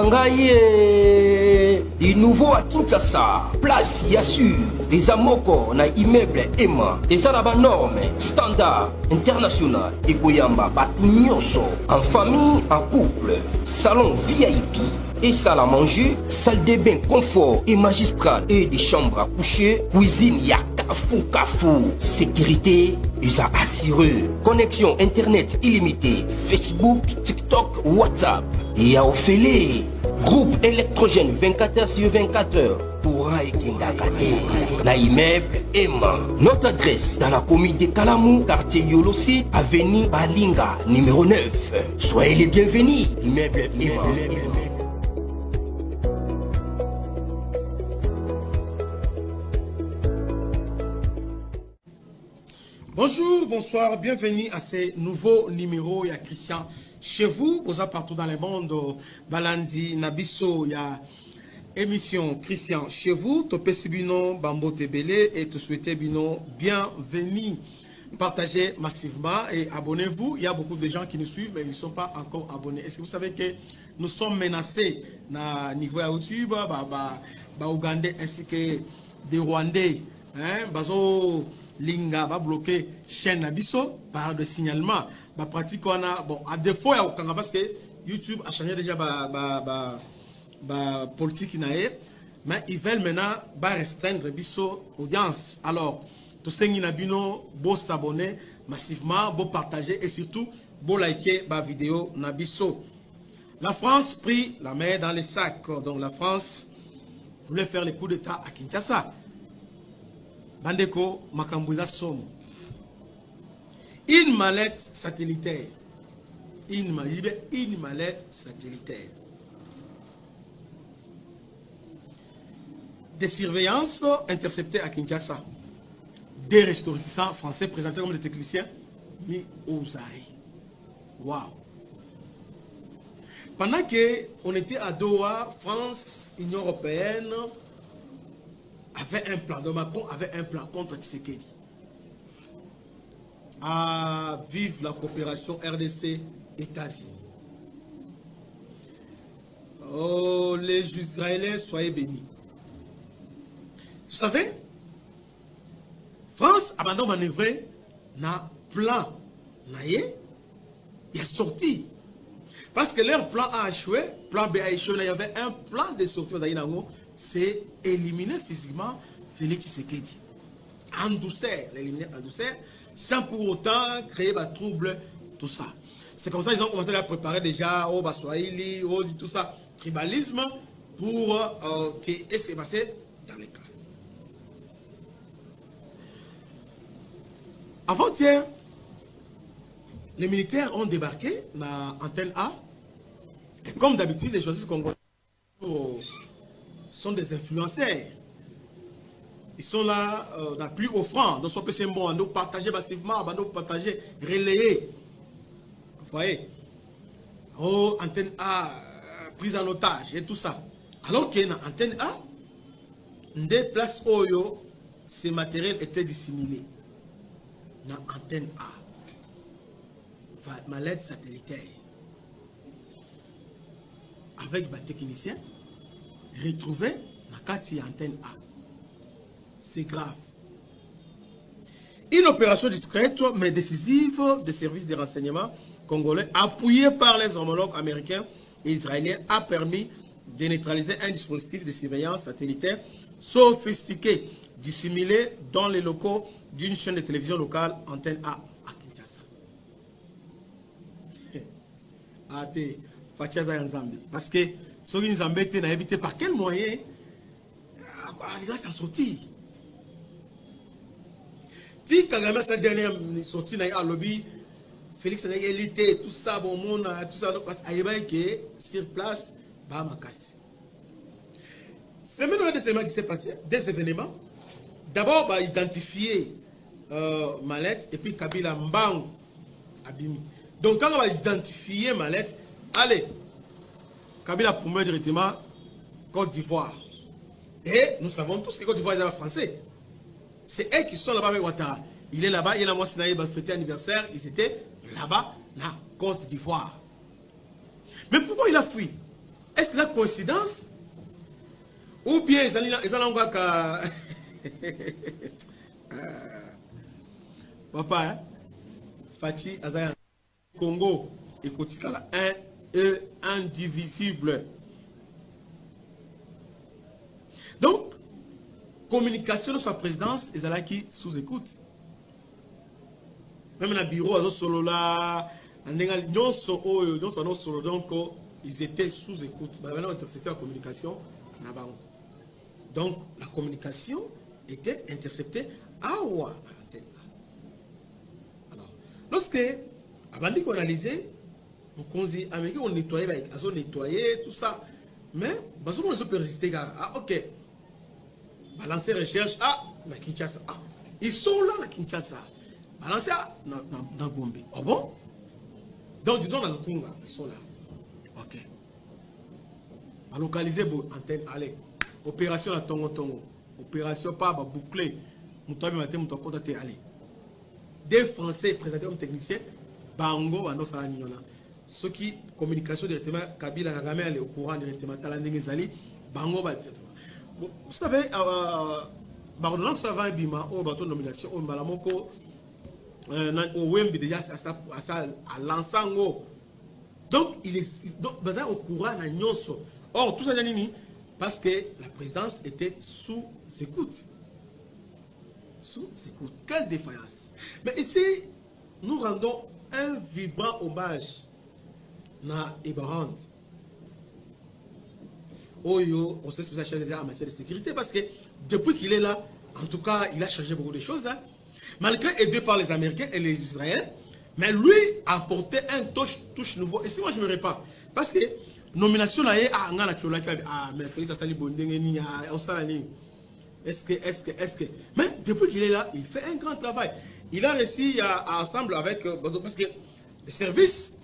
Bangaye, du nouveau à Kinshasa, place Yassur, des amoko na immeuble Emma, des arabes normes, standard, international, et Koyamba, Batunyoso, en famille, en couple, salon VIP, et salle à manger, salle de bain confort et magistrale et des chambres à coucher, cuisine Kafou, sécurité, USA assuré, connexion internet illimitée, Facebook, TikTok, WhatsApp, et à Ophélie, groupe électrogène 24h/24h. Pour la immeuble Emma. Notre adresse dans la commune de Kalamou, quartier Yolosi, avenue Balinga, numéro 9. Soyez les bienvenus, immeuble Emma. Bonjour, bonsoir, bienvenue à ce nouveau numéro. Il y a Christian chez vous, vous êtes partout dans le monde. Balandi, Nabiso, il y a émission Christian chez vous. Topé Bino, Bambo Tebele et te souhaitez Bino bienvenue. Partagez massivement et abonnez-vous. Il y a beaucoup de gens qui nous suivent, mais ils ne sont pas encore abonnés. Est-ce que vous savez que nous sommes menacés à niveau YouTube, Ougandais ainsi que des Rwandais, Bazo Linga va bloquer chaîne Nabiso par de signalement. Pratique on a bon à défaut parce que YouTube a changé déjà politique mais ils veulent maintenant restreindre Bisso audience. Alors tous ceux qui n'abino beau s'abonner massivement, beau partager et surtout beau liker ma vidéo Nabiso. La France prit la main dans les sacs. Donc la France voulait faire le coup d'état à Kinshasa. Bandeko Makambouza Somo. Une mallette satellitaire. Une mallette satellitaire. Des surveillances interceptées à Kinshasa. Des ressortissants français présentés comme des techniciens mis aux arrêts. Waouh! Pendant qu'on était à Doha, France, Union européenne, avait un plan. Donc Macron avait un plan contre Tshisekedi. Vive la coopération RDC-États-Unis. Oh, les Israéliens, soyez bénis. Vous savez, France a maintenant manœuvré un plan. Il est sorti. Parce que leur plan A échoué, plan B a échoué, il y avait un plan de sortie. C'est éliminer physiquement Félix Tshisekedi. En douceur, l'éliminer en douceur, sans pour autant créer des troubles, tout ça. C'est comme ça qu'ils ont commencé à préparer déjà au Baswahili, tout ça, tribalisme, pour que c'est passé dans les cas. Avant-hier, les militaires ont débarqué dans l'antenne A. Et comme d'habitude, les journalistes congolais sont des influenceurs. Ils sont là, plus offrants. Donc, soit c'est bon, nous partager massivement, nous partager, relayer. Vous voyez? Oh, antenne A, prise en otage et tout ça. Alors que dans l'antenne A, des places Oyo, ces matériels étaient dissimulés. Dans l'antenne A, mallette satellitaire. Avec des techniciens, retrouvés dans la carte antenne A. C'est grave. Une opération discrète mais décisive des services de renseignement congolais, appuyée par les homologues américains et israéliens, a permis de neutraliser un dispositif de surveillance satellitaire sophistiqué, dissimulé dans les locaux d'une chaîne de télévision locale antenne A à Kinshasa. Parce que ceux qui nous embêtent, n'a évité par quel moyen les gars s'en sortir. Si Kagame sa dernière sortie à lobby, Félix a élité, tout ça, bon monde, tout ça, que sur place, bah ma casse. C'est maintenant des événements qui s'est passé, des événements. D'abord, bah, identifier Mallette et puis Kabila Mbang Abimi. Donc quand on va identifier Mallette, allez, Kabila pour moi directement Côte d'Ivoire. Et nous savons tous que Côte d'Ivoire est français. C'est eux qui sont là-bas avec Ouattara. Il est là-bas, il a moi Sinaï va fêter anniversaire, ils étaient là-bas, la Côte d'Ivoire. Mais pourquoi il a fui? est-ce que c'est une coïncidence? Ou bien ils ont encore papa, hein? Fatih Azaya Congo, écoute, indivisible. Donc, communication de sa présidence, ils allaient qui sous écoute. Même dans le bureau, donc ils étaient sous écoute. C'était la communication. Donc, la communication était interceptée à Oua. Alors, lorsque, avant qu'on analysait, on nettoyait, tout ça. Mais, on peut résister. Ah, ok. Balancer recherche. Ah, la Kinshasa. Ah, ils sont là, la Kinshasa. Balancer dans Gombe. Ah bon? Donc, disons dans le Congo, ils sont là. Ok. À localiser vos antennes. Allez. Opération la Tongo Tongo. Opération pas bouclée. Moutabi matin, moutabi allez. Des Français présentés comme techniciens. Bango, Bando Salanina. Ceux qui, communication directement, Kabila Kagame, elle est au courant directement. Talandé Zali. Bango, vous savez, l'ordonnance avant Bima, au bateau de nomination, au Malamoko, au Wembi déjà à l'ensemble. Donc, il est au courant à Nyonso. Or, tout ça, parce que la présidence était sous écoute. Sous écoute. Quelle défaillance. Mais ici, nous rendons un vibrant hommage à Ebarand. Oyo, on sait ce que ça change déjà en matière de sécurité parce que depuis qu'il est là, en tout cas, il a changé beaucoup de choses. Hein. Malgré aidé par les Américains et les Israéliens, mais lui a apporté un touche nouveau. Et si moi je ne me répare, parce que nomination là, mais Félix Assali Bondengeni, est-ce que. Mais depuis qu'il est là, il fait un grand travail. Il a réussi à ensemble avec. Parce que les services,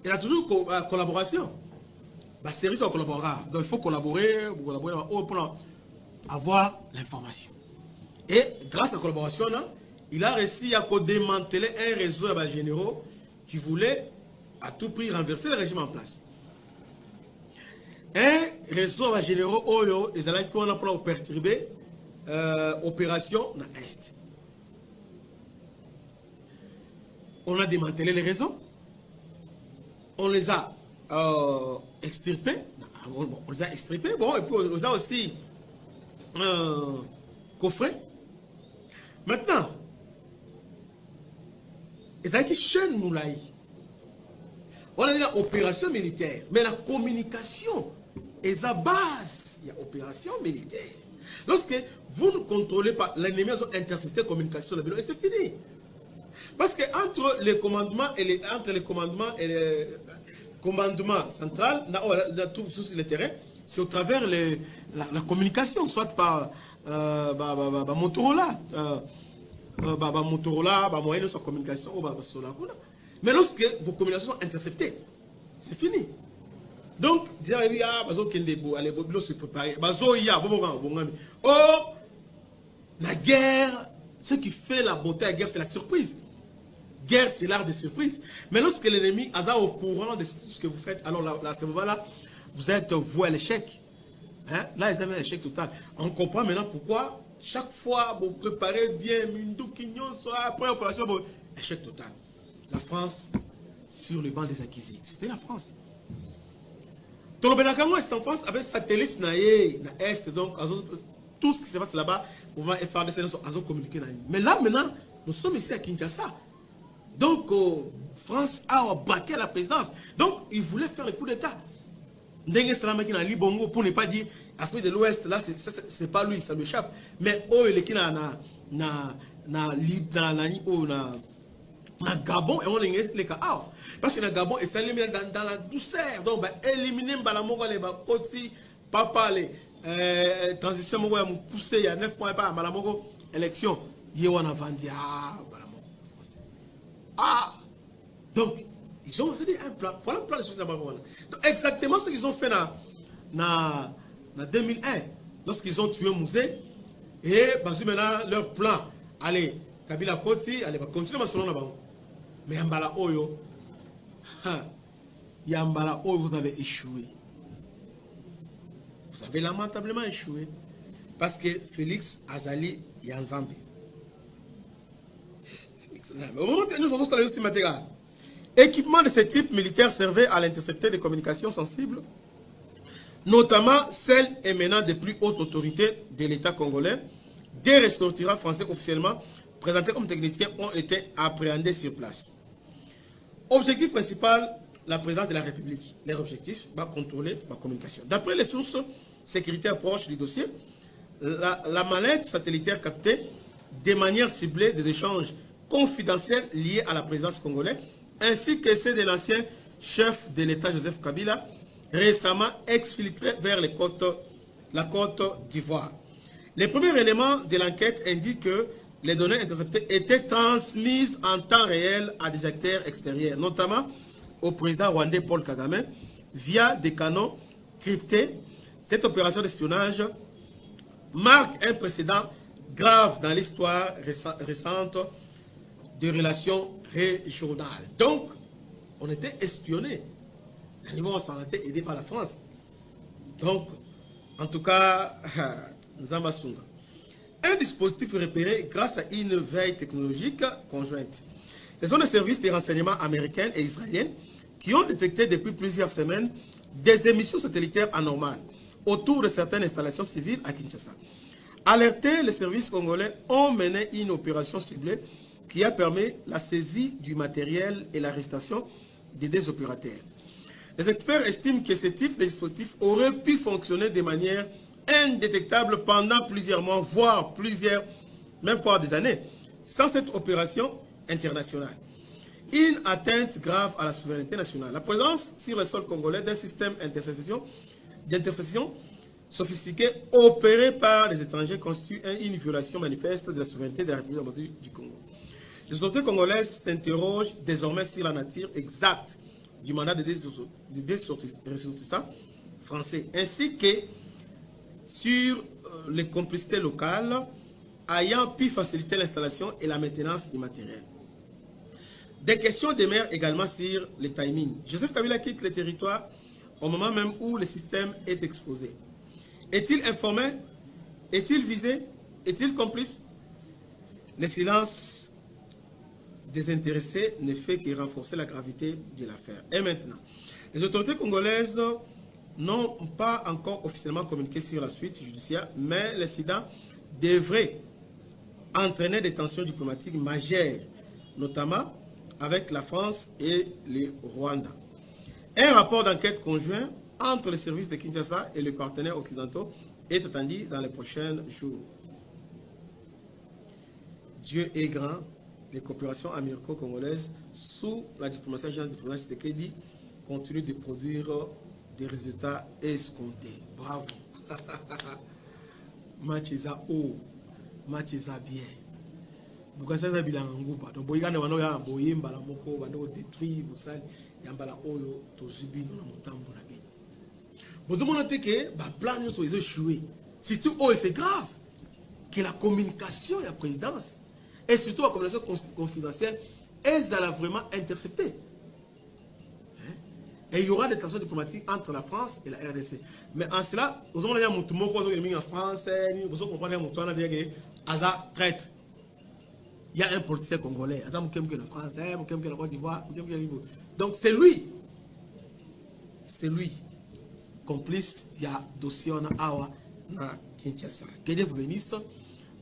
il a toujours collaboration. Le service collaborera. Donc il faut collaborer pour avoir l'information. Et grâce à la collaboration, il a réussi à démanteler un réseau de généraux qui voulait à tout prix renverser le régime en place. Un réseau de généraux, ils ont pour perturber l'opération dans l'Est. On a démantelé les réseaux. On les a extirpés. On les a extirpés. Bon, et puis on les a aussi coffrés. Maintenant, ils ont qui chaîne Moulaï. On a dit l'opération militaire. Mais la communication est à base. Il y a opération militaire. Lorsque vous ne contrôlez pas, l'ennemi a intercepté la communication, et c'est fini. Parce que entre les commandements et le commandement central, sur le terrain, c'est au travers la communication, soit par Motorola, moyen de sa communication, mais lorsque vos communications sont interceptées, c'est fini. Donc, la guerre, ce qui fait la beauté de la guerre, c'est la surprise. Guerre, c'est l'art de surprise. Mais lorsque l'ennemi est au courant de ce que vous faites, alors là, à ce moment-là, vous êtes voué à l'échec. Hein? Là, ils avaient un échec total. On comprend maintenant pourquoi chaque fois vous préparez bien, après l'opération, échec total. La France sur le banc des accusés. C'était la France. Tolobenakamo est en France avec satellite dans l'Est, donc tout ce qui se passe là-bas, on va faire des séances à communiquer. Mais là, maintenant, nous sommes ici à Kinshasa. Donc, France a braqué la présidence. Donc, il voulait faire le coup d'État. Ndenge Salama qui n'a Libongo, pour ne pas dire Afrique de l'Ouest, là, c'est pas lui, ça lui échappe. Mais il est qui na Gabon, et on est les cas. Parce que le Gabon est allé dans la douceur. Donc, éliminer Mbalamogo, les Bakoti, Papa, les transitions, poussé il y a 9 mois, pas Mbalamogo, élection. Yewana Vandi, donc, ils ont fait un plan. Voilà le plan de Sousa Babouana. Exactement ce qu'ils ont fait en 2001, lorsqu'ils ont tué Mouzé. Et maintenant, leur plan, allez, Kabila Koti, allez, va continuer à se faire. Mais Yambala Oyo, Yambala Oyo, vous avez échoué. vous avez lamentablement échoué. Parce que Félix Azali Yanzambi. Nous avons salué aussi matériel. Équipement de ce type militaire servait à l'intercepter des communications sensibles, notamment celles émanant des plus hautes autorités de l'État congolais. Des ressortissants français officiellement présentés comme techniciens ont été appréhendés sur place. Objectif principal, la présidence de la République. Leur objectif va contrôler la communication. D'après les sources sécuritaires proches du dossier, la mallette satellitaire captait de manière ciblée des échanges confidentiels liés à la présidence congolaise, ainsi que ceux de l'ancien chef de l'État Joseph Kabila, récemment exfiltré vers la côte d'Ivoire. Les premiers éléments de l'enquête indiquent que les données interceptées étaient transmises en temps réel à des acteurs extérieurs, notamment au président rwandais Paul Kagame, via des canaux cryptés. Cette opération d'espionnage marque un précédent grave dans l'histoire récente des relations régionales. Donc, on était espionnés. On s'était aidé par la France. Donc, en tout cas, Nzambasunga. Un dispositif repéré grâce à une veille technologique conjointe. Ce sont les services de renseignement américains et israéliens qui ont détecté depuis plusieurs semaines des émissions satellitaires anormales autour de certaines installations civiles à Kinshasa. Alertés, les services congolais ont mené une opération ciblée qui a permis la saisie du matériel et l'arrestation des deux opérateurs. Les experts estiment que ce type de dispositif aurait pu fonctionner de manière indétectable pendant plusieurs mois, voire même des années, sans cette opération internationale. Une atteinte grave à la souveraineté nationale. La présence sur le sol congolais d'un système d'interception sophistiqué opéré par les étrangers constitue une violation manifeste de la souveraineté de la République démocratique du Congo. Les autorités congolaises s'interrogent désormais sur la nature exacte du mandat des ressortissants français, ainsi que sur les complicités locales ayant pu faciliter l'installation et la maintenance du matériel. Des questions demeurent également sur le timing. Joseph Kabila quitte le territoire au moment même où le système est exposé. Est-il informé? Est-il visé? Est-il complice? Le silence désintéressé ne fait que renforcer la gravité de l'affaire. Et maintenant, les autorités congolaises n'ont pas encore officiellement communiqué sur la suite judiciaire, mais l'incident devrait entraîner des tensions diplomatiques majeures, notamment avec la France et le Rwanda. Un rapport d'enquête conjoint entre les services de Kinshasa et les partenaires occidentaux est attendu dans les prochains jours. Dieu est grand, les coopérations américo-congolaises sous la diplomatie Jean-Diplomatie Tshisekedi continuent de produire des résultats escomptés. Bravo. Match haut, match bien. Bukasa bilanga ngupa. Donc boyigana bano ya boyemba la moko bano détruire busali yambala oyo tozubi na mutambo na geni. Bozo mona teke ba plan nyonso ils ont échoué. Surtout oh c'est grave que la communication et la présidence et surtout la communication confidentielle elles allaient vraiment intercepter. Et il y aura des tensions diplomatiques entre la France et la RDC. Mais en cela, nous avons dit en France, nous avons compris que Aza traite. Il y a un politicien congolais, Adam Mukemke de France, Mukemke de Côte d'Ivoire, donc c'est lui. C'est lui. Complice, il y a dossier en Awa, na Kinshasa. Que Dieu vous bénisse.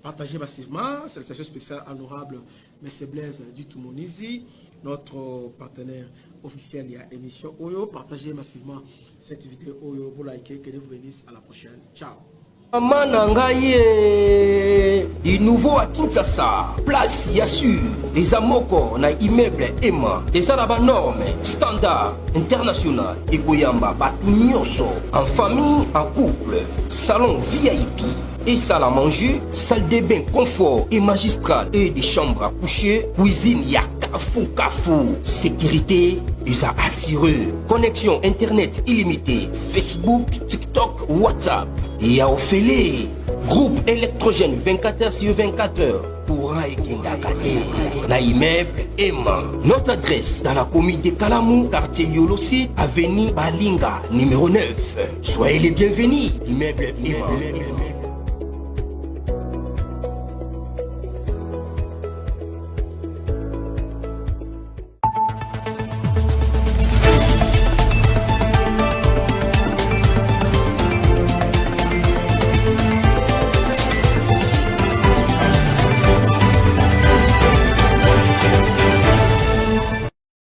Partagez massivement. Salutation spéciale honorable M. Blaise du Toumonizi, notre partenaire officiel il y a émission Oyo. Partagez massivement cette vidéo Oyo pour liker. Que Dieu vous bénisse. À la prochaine. Ciao. Du nouveau à Kinshasa, place Yassur, des amoko na immeuble Emma, des arabes normes, standard, international, et Goyamba, Batunyoso, en famille, en couple, salon VIP, et salle à manger, salle de bain confort et magistral, et des chambres à coucher, cuisine Kafou, sécurité, USA assuré, connexion internet illimitée, Facebook, TikTok, WhatsApp, et à Ophélie, groupe électrogène 24h sur 24h, courant Ekendakate, na immeuble Emma. Notre adresse dans la commune de Kalamou, quartier Yolosit, avenue Balinga, numéro 9. Soyez les bienvenus, immeuble Emma.